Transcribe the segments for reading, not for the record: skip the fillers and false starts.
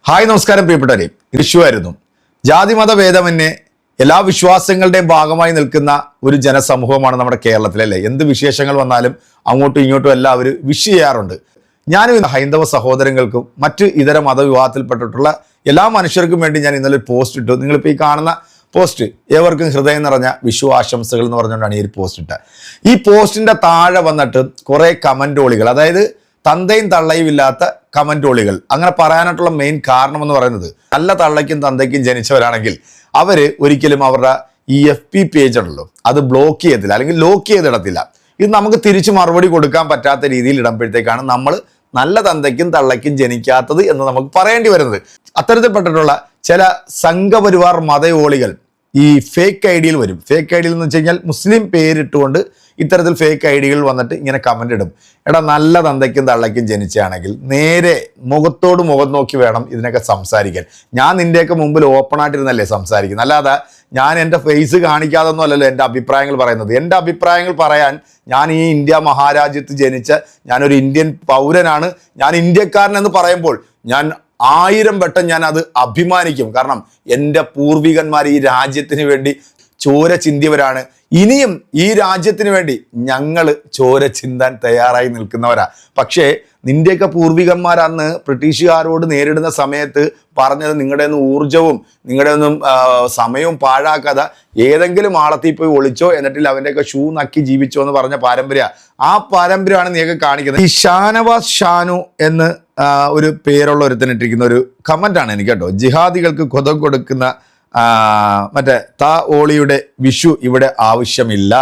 Hi നമസ്കാരം പ്രിയപ്പെട്ടവരെ. വിഷുവായിരുന്നു. ജാതിമത ഭേദമന്യേ എല്ലാ വിശ്വാസങ്ങളുടെയും ഭാഗമായി നിൽക്കുന്ന ഒരു ജനസമൂഹമാണ് നമ്മുടെ കേരളത്തിലല്ലേ. എന്ത് വിശേഷങ്ങൾ വന്നാലും അങ്ങോട്ടും ഇങ്ങോട്ടും എല്ലാവരും വിഷ് ചെയ്യാറുണ്ട്. ഞാനും ഹൈന്ദവ സഹോദരങ്ങൾക്കും മറ്റ് ഇതര മതവിഭാഗത്തിൽപ്പെട്ടിട്ടുള്ള എല്ലാ മനുഷ്യർക്കും വേണ്ടി ഞാൻ ഇന്നലെ ഒരു പോസ്റ്റ് ഇട്ടു. നിങ്ങളിപ്പോൾ ഈ കാണുന്ന പോസ്റ്റ് ഏവർക്കും ഹൃദയം നിറഞ്ഞ വിഷു ആശംസകൾ എന്ന് പറഞ്ഞുകൊണ്ടാണ് ഈ ഒരു പോസ്റ്റ് ഇട്ടത്. ഈ പോസ്റ്റിന്റെ താഴെ വന്നിട്ട് കുറെ കമന്റോളികൾ, അതായത് തന്തയും തള്ളയും ഇല്ലാത്ത കമന്റോളികൾ. അങ്ങനെ പറയാനായിട്ടുള്ള മെയിൻ കാരണം എന്ന് പറയുന്നത്, നല്ല തള്ളയ്ക്കും തന്തയ്ക്കും ജനിച്ചവരാണെങ്കിൽ അവര് ഒരിക്കലും അവരുടെ ഈ FB പേജ് ഉണ്ടല്ലോ അത് ബ്ലോക്ക് ചെയ്യത്തില്ല, അല്ലെങ്കിൽ ലോക്ക് ചെയ്തിടത്തില്ല. ഇത് നമുക്ക് തിരിച്ചു മറുപടി കൊടുക്കാൻ പറ്റാത്ത രീതിയിൽ ഇടുമ്പോഴത്തേക്കാണ് നമ്മൾ നല്ല തന്തയ്ക്കും തള്ളയ്ക്കും ജനിക്കാത്തത് എന്ന് നമുക്ക് പറയേണ്ടി വരുന്നത്. അത്തരത്തിൽപ്പെട്ടിട്ടുള്ള ചില സംഘപരിവാർ മതയോളികൾ ഈ ഫേക്ക് ഐഡിയിൽ വരും. ഫേക്ക് ഐഡിയിൽ എന്ന് വെച്ച് കഴിഞ്ഞാൽ മുസ്ലിം പേരിട്ടുകൊണ്ട് ഇത്തരത്തിൽ ഫേക്ക് ഐഡികൾ വന്നിട്ട് ഇങ്ങനെ കമന്റ് ഇടും. എടാ, നല്ല തന്തയ്ക്കും തള്ളയ്ക്കും ജനിച്ചാണെങ്കിൽ നേരെ മുഖത്തോട് മുഖം നോക്കി വേണം ഇതിനൊക്കെ സംസാരിക്കാൻ. ഞാൻ നിന്റെയൊക്കെ മുമ്പിൽ ഓപ്പൺ ആയിട്ടിരുന്നല്ലേ സംസാരിക്കുന്നത്, അല്ലാതെ ഞാൻ എൻ്റെ ഫേസ് കാണിക്കാതൊന്നും അല്ലല്ലോ എൻ്റെ അഭിപ്രായങ്ങൾ പറയുന്നത്. എൻ്റെ അഭിപ്രായങ്ങൾ പറയാൻ ഞാൻ ഈ ഇന്ത്യ മഹാരാജ്യത്ത് ജനിച്ച ഞാനൊരു ഇന്ത്യൻ പൗരനാണ്, ഞാൻ ഇന്ത്യക്കാരൻ എന്ന് പറയുമ്പോൾ ഞാൻ 1000 വട്ടം ഞാൻ അത് അഭിമാനിക്കും. കാരണം എൻ്റെ പൂർവികന്മാർ ഈ രാജ്യത്തിന് വേണ്ടി ചോര ചിന്തിയവരാണ്. ഇനിയും ഈ രാജ്യത്തിന് വേണ്ടി ഞങ്ങൾ ചോര ചിന്താൻ തയ്യാറായി നിൽക്കുന്നവരാ. പക്ഷേ നിന്റെയൊക്കെ പൂർവികന്മാർ അന്ന് ബ്രിട്ടീഷുകാരോട് നേരിടുന്ന സമയത്ത് പറഞ്ഞത് നിങ്ങളുടെ ഒന്നും ഊർജവും നിങ്ങളുടെ ഒന്നും സമയവും പാഴാക്കാതെ ഏതെങ്കിലും ആളത്തിൽ പോയി ഒളിച്ചോ, എന്നിട്ടിൽ അവൻ്റെയൊക്കെ ഷൂ നക്കി ജീവിച്ചോ എന്ന് പറഞ്ഞ പാരമ്പര്യ. ആ പാരമ്പര്യമാണ് നീയൊക്കെ കാണിക്കുന്നത്. ഈ ഷാനവാസ് ഷാനു എന്ന് ഒരു പേരുള്ള ഒരുത്തനിട്ടിരിക്കുന്ന ഒരു കമന്റാണ് എനിക്ക് കേട്ടോ. ജിഹാദികൾക്ക് കൊതം കൊടുക്കുന്ന മറ്റേ താ ഓളിയുടെ വിഷു ഇവിടെ ആവശ്യമില്ല.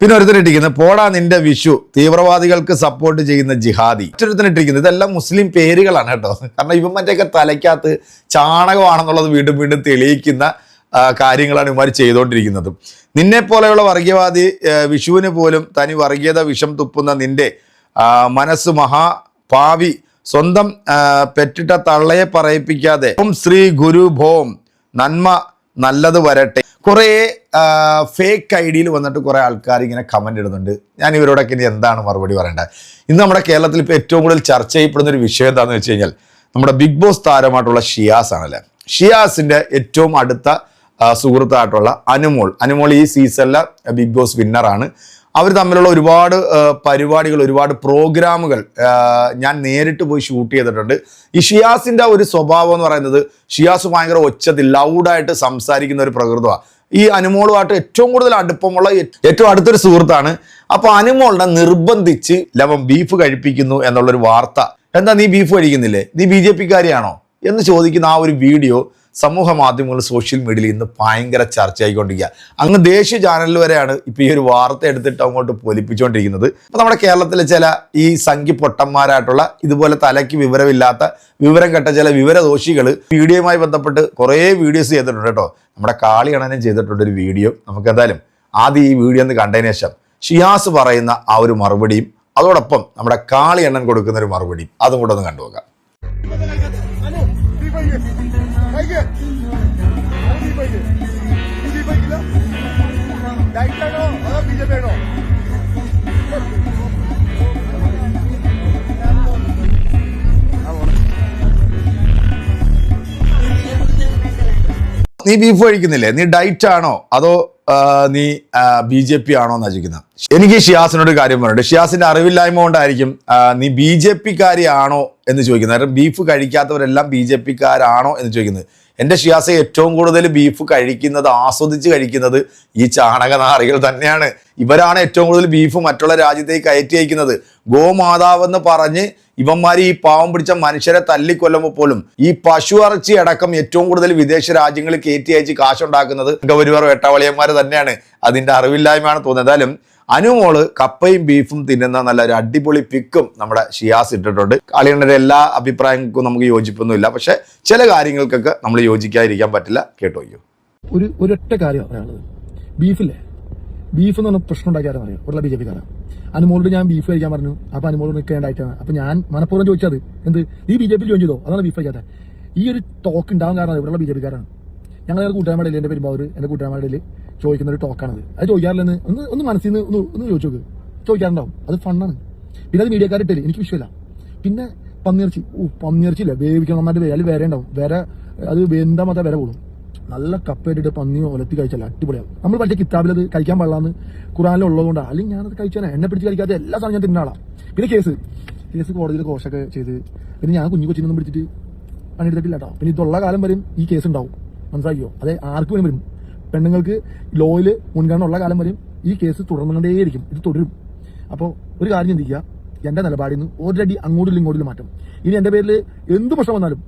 പിന്നെ ഒരുത്തനിട്ടിരിക്കുന്നത്, പോടാ നിന്റെ വിഷു തീവ്രവാദികൾക്ക് സപ്പോർട്ട് ചെയ്യുന്ന ജിഹാദി. മറ്റൊരുത്തനിട്ടിരിക്കുന്നത്, ഇതെല്ലാം മുസ്ലിം പേരുകളാണ് കേട്ടോ. കാരണം ഇവൻ മറ്റേയൊക്കെ തലയ്ക്കകത്ത് ചാണകമാണെന്നുള്ളത് വീണ്ടും വീണ്ടും തെളിയിക്കുന്ന കാര്യങ്ങളാണ് ഇവന്മാർ ചെയ്തുകൊണ്ടിരിക്കുന്നത്. നിന്നെ പോലെയുള്ള വർഗീയവാദി വിഷുവിന് പോലും തനി വർഗീയത വിഷം തുപ്പുന്ന നിന്റെ മനസ്സ് മഹാപാവി, സ്വന്തം പെറ്റിട്ട തള്ളയെ പറയിപ്പിക്കാതെ ഓം ശ്രീ ഗുരു ഭോം നന്മ നല്ലത് വരട്ടെ. കുറേ ഫേക്ക് ഐഡിയിൽ വന്നിട്ട് കുറേ ആൾക്കാർ ഇങ്ങനെ കമന്റ് ഇടുന്നുണ്ട്. ഞാൻ ഇവരോടൊക്കെ ഇനി എന്താണ് മറുപടി പറയേണ്ടത്? ഇന്ന് നമ്മുടെ കേരളത്തിൽ ഇപ്പോൾ ഏറ്റവും കൂടുതൽ ചർച്ച ചെയ്യപ്പെടുന്ന ഒരു വിഷയം എന്താണെന്ന് വെച്ച് കഴിഞ്ഞാൽ നമ്മുടെ ബിഗ് ബോസ് താരമായിട്ടുള്ള ഷിയാസ് ആണല്ലേ. ഷിയാസിന്റെ ഏറ്റവും അടുത്ത സുഹൃത്തായിട്ടുള്ള അനുമോൾ ഈ സീസണിലെ ബിഗ് ബോസ് വിന്നറാണ്. അവർ തമ്മിലുള്ള ഒരുപാട് പരിപാടികൾ, ഒരുപാട് പ്രോഗ്രാമുകൾ ഞാൻ നേരിട്ട് പോയി ഷൂട്ട് ചെയ്തിട്ടുണ്ട്. ഈ ഷിയാസിന്റെ ഒരു സ്വഭാവം എന്ന് പറയുന്നത്, ഷിയാസ് ഭയങ്കര ഒച്ചത്തിൽ ലൗഡായിട്ട് സംസാരിക്കുന്ന ഒരു പ്രകൃതമാണ്. ഈ അനുമോളുമായിട്ട് ഏറ്റവും കൂടുതൽ അടുപ്പമുള്ള ഏറ്റവും അടുത്തൊരു സുഹൃത്താണ്. അപ്പൊ അനുമോളിനെ നിർബന്ധിച്ച് ലവൻ ബീഫ് കഴിപ്പിക്കുന്നു എന്നുള്ളൊരു വാർത്ത. എന്താ നീ ബീഫ് കഴിക്കുന്നില്ലേ, നീ BJP കാരിയാണോ എന്ന് ചോദിക്കുന്ന ആ ഒരു വീഡിയോ സമൂഹ മാധ്യമങ്ങൾ, സോഷ്യൽ മീഡിയയിൽ ഇന്ന് ഭയങ്കര ചർച്ചയായിക്കൊണ്ടിരിക്കുക. അങ്ങ് ദേശീയ ചാനലിൽ വരെയാണ് ഇപ്പൊ ഈ ഒരു വാർത്ത എടുത്തിട്ട് അങ്ങോട്ട് പൊലിപ്പിച്ചുകൊണ്ടിരിക്കുന്നത്. അപ്പൊ നമ്മുടെ കേരളത്തിലെ ചില ഈ സംഖ്യ പൊട്ടന്മാരായിട്ടുള്ള ഇതുപോലെ തലയ്ക്ക് വിവരമില്ലാത്ത വിവരം കെട്ട ചില വിവരദോഷികൾ വീഡിയോയുമായി ബന്ധപ്പെട്ട് കുറേ വീഡിയോസ് ചെയ്തിട്ടുണ്ട് കേട്ടോ. നമ്മുടെ കാളിയണ്ണനും ചെയ്തിട്ടുണ്ട് ഒരു വീഡിയോ. നമുക്ക് എന്തായാലും ആദ്യം ഈ വീഡിയോ ഒന്ന് കണ്ടതിന് ശേഷം ഷിയാസ് പറയുന്ന ആ ഒരു മറുപടിയും അതോടൊപ്പം നമ്മുടെ കാളിയണ്ണൻ കൊടുക്കുന്ന ഒരു മറുപടിയും അതും കൂടെ ഒന്ന് കണ്ടുപോകാം. നീ ബീഫ് കഴിക്കുന്നില്ലേ, നീ ഡയറ്റ് ആണോ അതോ നീ BJP ആണോ എന്നാ ചോദിക്കുന്നത്. എനിക്ക് ഷിയാസിനോട് കാര്യം പറയുന്നുണ്ട്. ഷിയാസിന്റെ അറിവില്ലായ്മ കൊണ്ടായിരിക്കും നീ BJP കാരിയാണോ എന്ന് ചോദിക്കുന്നത്. കാരണം ബീഫ് കഴിക്കാത്തവരെല്ലാം BJP കാരാണോ എന്ന് ചോദിക്കുന്നത്. എൻ്റെ ഷിയാസെ ഏറ്റവും കൂടുതൽ ബീഫ് കഴിക്കുന്നത്, ആസ്വദിച്ച് കഴിക്കുന്നത് ഈ ചാണകനാറികൾ തന്നെയാണ്. ഇവരാണ് ഏറ്റവും കൂടുതൽ ബീഫ് മറ്റുള്ള രാജ്യത്തേക്ക് കയറ്റി അയക്കുന്നത്. ഗോമാതാവെന്ന് പറഞ്ഞ് ഇവന്മാർ ഈ പാവം പിടിച്ച മനുഷ്യരെ തല്ലിക്കൊല്ലുമ്പോൾ പോലും ഈ പശു ഇറച്ചി അടക്കം ഏറ്റവും കൂടുതൽ വിദേശ രാജ്യങ്ങളിൽ കയറ്റി അയച്ച് കാശുണ്ടാക്കുന്നത് ഗൗരിവർ വേട്ടാവളിയന്മാർ തന്നെയാണ്. അതിൻ്റെ അറിവില്ലായ്മയാണ് തോന്നുന്നത്. എന്തായാലും അനുമോള് കപ്പയും ബീഫും തിന്നുന്ന നല്ലൊരു അടിപൊളി പിക്കും നമ്മുടെ ഷിയാസ് ഇട്ടിട്ടുണ്ട്. കളിയുടെ എല്ലാ അഭിപ്രായങ്ങൾക്കും നമുക്ക് യോജിപ്പൊന്നുമില്ല, പക്ഷെ ചില കാര്യങ്ങൾക്കൊക്കെ നമ്മൾ യോജിക്കാതിരിക്കാൻ പറ്റില്ല. കേട്ടോയ്യോ, ഒരൊറ്റ കാര്യം പറയാനുള്ളത്, ബീഫില്ലേ, ബീഫ് എന്ന് പറഞ്ഞ പ്രശ്നം ഉണ്ടാക്കിയാലും അറിയാം ഉള്ള BJP കാരാണ്. അനുമോളോട് ഞാൻ ബീഫ് കഴിക്കാൻ പറഞ്ഞു. അപ്പൊ അനുമോളോട് നിൽക്കേണ്ടായിട്ടാണ്. അപ്പൊ ഞാൻ മനഃപൂർവ്വം ചോദിച്ചത്, എന്ത് നീ BJP ജോയിൻ ചെയ്തോ, അതാണ് ബീഫ് കഴിക്കാത്ത. ഈ ഒരു ടോക്ക് ഉണ്ടാകാൻ കാരണം ഇവിടെയുള്ള BJP കാരാണ്. ഞങ്ങളുടെ കൂട്ടുകാരുടെ എന്റെ പെരുമ്പാവൂർ എന്റെ കൂട്ടുകാരുടെ ചോദിക്കുന്ന ഒരു ടോക്കാണത്. അത് ചോദിക്കാറില്ലെന്ന് ഒന്ന് മനസ്സിൽ നിന്ന് ഒന്ന് ചോദിച്ചു നോക്ക്. ചോദിക്കാറുണ്ടാവും, അത് ഫണ്ണാണ്. പിന്നെ അത് മീഡിയക്കാരിട്ടില്ല, എനിക്ക് വിഷയമില്ല. പിന്നെ പന്നിയിറച്ചി ഇല്ല വേവിക്കണം, നന്നായിട്ട് അതിൽ വര ഉണ്ടാവും, വര അത് വെന്താ മാത്രമേ വര കൂടും. നല്ല കപ്പയിട്ടിട്ട് പന്നി ഒലത്തി കഴിച്ചല്ല അടിപൊളിയാണ്. നമ്മൾ പഠിച്ച കിതാബിൽ അത് കഴിക്കാൻ പാടില്ലാന്ന് ഖുറാനിൽ ഉള്ളതുകൊണ്ടാണ്, അല്ലെങ്കിൽ ഞാനത് കഴിച്ചാൽ എന്നെ പിടിച്ച് കഴിക്കാത്ത എല്ലാ സാധനം ഞാൻ തിന്നാളാം. പിന്നെ കേസ് കോടതിയിൽ കോഷൊക്കെ ചെയ്ത് പിന്നെ ഞാൻ കൊച്ചിനൊന്നും പിടിച്ചിട്ട് പണിയെടുത്തിട്ടില്ല കേട്ടോ. പിന്നെ ഇതുള്ള കാലം വരും ഈ കേസ് ഉണ്ടാവും, മനസ്സിലാക്കിയോ? അതെ, ആർക്ക് വേണ്ടി വരും, പെണ്ണുങ്ങൾക്ക് ലോയിൽ മുൻഗണന ഉള്ള കാലം വരും ഈ കേസ് തുടർന്നുകൊണ്ടേയിരിക്കും, ഇത് തുടരും. അപ്പോൾ ഒരു കാര്യം ചിന്തിക്കുക, എന്റെ നിലപാടിൽ നിന്ന് ഒരടി അങ്ങോട്ടും ഇങ്ങോട്ടും മാറ്റം. ഇനി എന്റെ പേരിൽ എന്ത് പ്രശ്നം വന്നാലും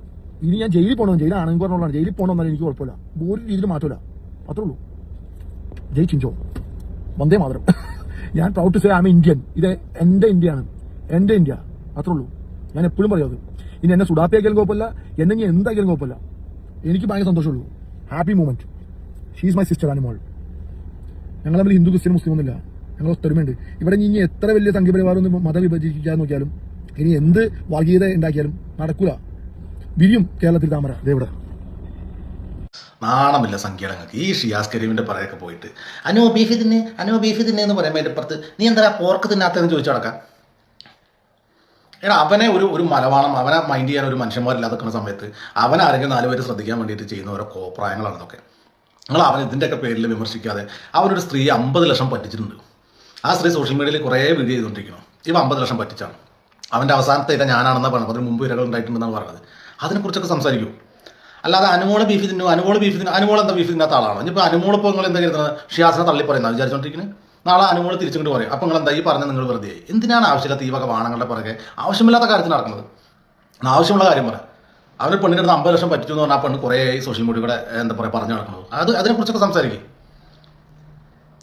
ഇനി ഞാൻ ജയിലിൽ പോകണം, ജയിലാണെങ്കിൽ പറഞ്ഞോളാണ്, ജയിലിൽ പോകണമെന്നാലും എനിക്ക് കുഴപ്പമില്ല, ഒരു രീതിയിൽ മാറ്റമില്ല, അത്രേ ഉള്ളൂ. ജയ് ചിഞ്ചോ, വന്ദേ മാതരം. ഞാൻ proud to say I am Indian. ഇത് എന്റെ ഇന്ത്യയാണ്, എന്റെ ഇന്ത്യ, അത്രേ ഉള്ളൂ. ഞാൻ എപ്പോഴും പറയാം, ഇനി എന്നെ സുഡാപ്പിയാക്കിയാലും കുഴപ്പമില്ല, എന്നെ ഇനി എന്താക്കിയാലും കുഴപ്പമില്ല, എനിക്ക് ഭയങ്കര സന്തോഷമുള്ളൂ. Happy moment. She's my sister Anumol. ഞങ്ങൾ തമ്മിൽ ഹിന്ദു ക്രിസ്ത്യൻ മുസ്ലിം ഒന്നുമില്ല, ഞങ്ങൾ ഒത്തൊരുമയുണ്ട്. ഇവിടെ ഇനി എത്ര വലിയ സംഘപരിവാരം മതം വിഭജിക്കാൻ നോക്കിയാലും ഇനി എന്ത് വർഗീയത ഉണ്ടാക്കിയാലും നടക്കൂല. വിരിയും കേരളത്തിൽ താമര ഇതെവിടെ. നാണമില്ല സംഖ്യകൾക്ക് ഈ ഷിയാസ് കരീമിന്റെ പറയൊക്കെ പോയിട്ട് അനു ബീഫ് തിന്നെ എന്ന് പറയുമ്പോൾ അതിന്റെ പുറത്ത് നീ എന്താ പോർക്ക് തിന്നാത്തതെന്ന് ചോദിച്ചു നടക്കാം. എടാ അവനെ ഒരു മലവാണം, അവനെ മൈൻഡ് ചെയ്യാൻ ഒരു മനുഷ്യന്മാരില്ലാതെ നിൽക്കുന്ന സമയത്ത് അവൻ ആരെങ്കിലും 4 പേര് ശ്രദ്ധിക്കാൻ വേണ്ടിയിട്ട് ചെയ്യുന്ന ഓരോ കോപ്രായങ്ങളാണ് ഇതൊക്കെ. നിങ്ങൾ അവൻ ഇതിൻ്റെയൊക്കെ പേരിൽ വിമർശിക്കാതെ, അവനൊരു സ്ത്രീ 50 ലക്ഷം പറ്റിച്ചിട്ടുണ്ട്. ആ സ്ത്രീ സോഷ്യൽ മീഡിയയിൽ കുറേ വീഡിയോ ചെയ്തുകൊണ്ടിരിക്കണം. ഇവ 50 ലക്ഷം പറ്റിച്ചാണ്. അവൻ്റെ അവസാനത്തെ ഇര ഞാനാണെന്നാണ് പറഞ്ഞത്, അതിന് മുമ്പ് ഇരകൾ ഉണ്ടായിട്ടുണ്ടെന്നാണ് പറഞ്ഞത്. അതിനെക്കുറിച്ചൊക്കെ സംസാരിക്കും. അല്ലാതെ അനുമോള് ബീഫ് തിന്നു, അനുമോൾ എന്താ ബീഫ് തിന്നാത്ത ആളാണോ? ഇനിയിപ്പോൾ അനുമോൾ ഇപ്പോൾ നിങ്ങൾ എന്താ കരുതുന്നത്, ഷിയാസിനെ തള്ളി പറയുന്നത് വിചാരിച്ചോണ്ടിരിക്കുന്നത്. നാളെ അനുമോൾ തിരിച്ചുകൊണ്ട് പറയും, അപ്പോൾ നിങ്ങൾ എന്താ ഈ പറഞ്ഞത്, നിങ്ങൾ വെറുതെ എന്തിനാണ് ആവശ്യമില്ലാത്ത ഈ വക വാണങ്ങളുടെ പുറകെ ആവശ്യമില്ലാത്ത കാര്യത്തിൽ നടക്കുന്നത്? ആവശ്യമുള്ള കാര്യം പറയാം. അവർ പെണ്ണിൻ്റെ അടുത്ത് 50 ലക്ഷം പറ്റിച്ചു എന്ന് പറഞ്ഞാൽ ആ പെണ്ണ് കുറേ സോഷ്യൽ മീഡിയ കൂടെ എന്താ പറയുക പറഞ്ഞു നടക്കുന്നത്. അതിനെക്കുറിച്ചൊക്കെ സംസാരിക്കും.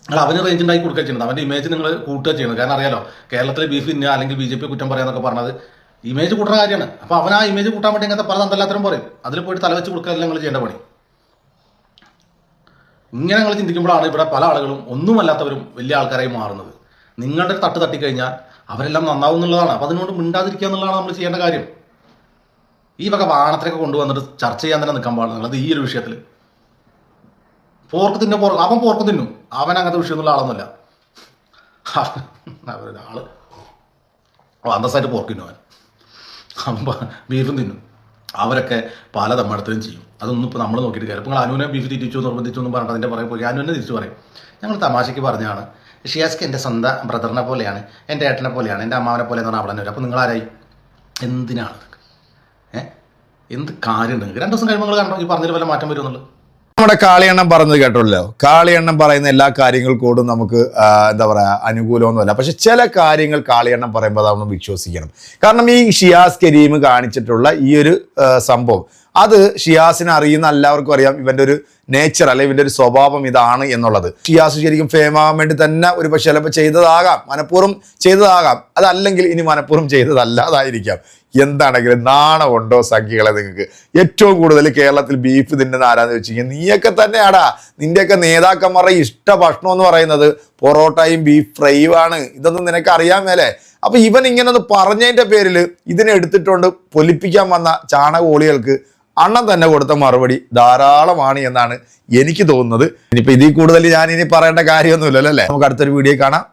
നിങ്ങൾ അവന് റേഞ്ച് ഉണ്ടാക്കി കൊടുക്കുക ചെയ്യുന്നത്, അവൻ്റെ ഇമേജ് നിങ്ങൾ കൂട്ടുക ചെയ്യുന്നത്. കാരണം അറിയാലോ, കേരളത്തിൽ ബീഫ് തിന്നുക അല്ലെങ്കിൽ BJP കുറ്റം പറയാന്നൊക്കെ പറഞ്ഞത് ഇമേജ് കൂട്ടുന്ന കാര്യമാണ്. അപ്പോൾ അവൻ ആ ഇമേജ് കൂട്ടാൻ വേണ്ടി അങ്ങനത്തെ പല തന്തല്ലാത്തരം പറയും. അതിൽ പോയിട്ട് തലവെച്ച് കൊടുക്കുകയല്ല നിങ്ങൾ ചെയ്യേണ്ട പണി. ഇങ്ങനെ നിങ്ങൾ ചിന്തിക്കുമ്പോഴാണ് ഇവിടെ പല ആളുകളും ഒന്നുമല്ലാത്തവരും വലിയ ആൾക്കാരായി മാറുന്നത്. നിങ്ങളുടെ തട്ട് തട്ടിക്കഴിഞ്ഞാൽ അവരെല്ലാം നന്നാവും എന്നുള്ളതാണ്. അപ്പോൾ അതിനോട് മിണ്ടാതിരിക്കുക എന്നുള്ളതാണ് നമ്മൾ ചെയ്യേണ്ട കാര്യം. ഈ വക വാണത്തിലൊക്കെ കൊണ്ടുവന്നിട്ട് ചർച്ച ചെയ്യാൻ തന്നെ നിൽക്കാൻ പാടുള്ളത് ഈ ഒരു വിഷയത്തിൽ. പോർക്ക് അവൻ പോർക്ക് തിന്നും, അവൻ അങ്ങനത്തെ വിഷയമൊന്നുള്ള ആളൊന്നുമില്ല. ആള് അന്തസ്സായിട്ട് പോർക്ക് തിന്നും, അവൻ ബീഫും തിന്നും. അവരൊക്കെ പല തമ്മിടത്തിലും ചെയ്യും. അതൊന്നും ഇപ്പോൾ നമ്മൾ നോക്കിയിട്ട് കാര്യം. ഇപ്പോൾ നിങ്ങൾ അനുവിനെ ബീഫ് തിരിച്ചു നിർബന്ധിച്ചു എന്നും പറഞ്ഞിട്ട് അതിൻ്റെ പുറകെ പോയി അനുവിനെ തിരിച്ചു പറയും. ഞങ്ങൾ തമാശയ്ക്ക് പറഞ്ഞാണ്, ഷിയാസ്ക്ക് എൻ്റെ സ്വന്തം ബ്രദറിനെ പോലെയാണ്, എൻ്റെ ഏട്ടനെ പോലെയാണ്, എൻ്റെ അമ്മാവനെ പോലെ എന്ന് പറഞ്ഞാൽ അവിടെ തന്നെ വരും. അപ്പോൾ നിങ്ങളാരായി? എന്തിനാണ് എന്ത് കാര്യം? നിങ്ങൾക്ക് 2 ദിവസം കഴിയുമ്പോൾ നിങ്ങൾ കണ്ടോ ഈ പറഞ്ഞതിൽ വല്ല മാറ്റം വരുമെന്നുള്ളത്. നമ്മുടെ കാളിയണ്ണം പറഞ്ഞത് കേട്ടല്ലോ. കാളിയണ്ണം പറയുന്ന എല്ലാ കാര്യങ്ങൾക്കോടും നമുക്ക് എന്താ പറയുക അനുകൂലമൊന്നുമല്ല. പക്ഷെ ചില കാര്യങ്ങൾ കാളിയണ്ണം പറയുമ്പോൾ അതൊന്ന് വിശ്വസിക്കണം. കാരണം ഈ ഷിയാസ് കരീം കാണിച്ചിട്ടുള്ള ഈ ഒരു സംഭവം അത് ഷിയാസിനെ അറിയുന്ന എല്ലാവർക്കും അറിയാം. ഇവൻ്റെ ഒരു നേച്ചർ അല്ലെ ഇവൻ്റെ ഒരു സ്വഭാവം ഇതാണ് എന്നുള്ളത്. ഷിയാസ് ശരിക്കും ഫേമാകാൻ വേണ്ടി തന്നെ ഒരു പക്ഷേ ചിലപ്പോൾ ചെയ്തതാകാം, മനഃപൂർവ്വം ചെയ്തതാകാം, അതല്ലെങ്കിൽ ഇനി മനഃപൂർവ്വം ചെയ്തതല്ലാതായിരിക്കാം. എന്താണെങ്കിലും നാണമുണ്ടോ സംഖ്യകളെ നിങ്ങൾക്ക്? ഏറ്റവും കൂടുതൽ കേരളത്തിൽ ബീഫ് തിന്നുന്ന ആരാന്ന് വെച്ച് കഴിഞ്ഞാൽ നീയൊക്കെ തന്നെയാടാ. നിന്റെയൊക്കെ നേതാക്കന്മാരുടെ ഇഷ്ട ഭക്ഷണം എന്ന് പറയുന്നത് പൊറോട്ടയും ബീഫ് ഫ്രൈയും ആണ്. ഇതൊന്നും നിനക്ക് അറിയാൻ മേലെ. അപ്പൊ ഇവൻ ഇങ്ങനെ ഒന്ന് പറഞ്ഞതിന്റെ പേരിൽ ഇതിനെ എടുത്തിട്ടുണ്ട് പൊലിപ്പിക്കാൻ വന്ന ചാണകോളികൾക്ക് അണ്ണൻ തന്നെ കൊടുത്ത മറുപടി ധാരാളമാണ് എന്നാണ് എനിക്ക് തോന്നുന്നത്. ഇനിയിപ്പോൾ ഇതിൽ കൂടുതൽ ഞാൻ ഇനി പറയേണ്ട കാര്യമൊന്നുമില്ലല്ലോ അല്ലേ. നമുക്ക് അടുത്തൊരു വീഡിയോ കാണാം.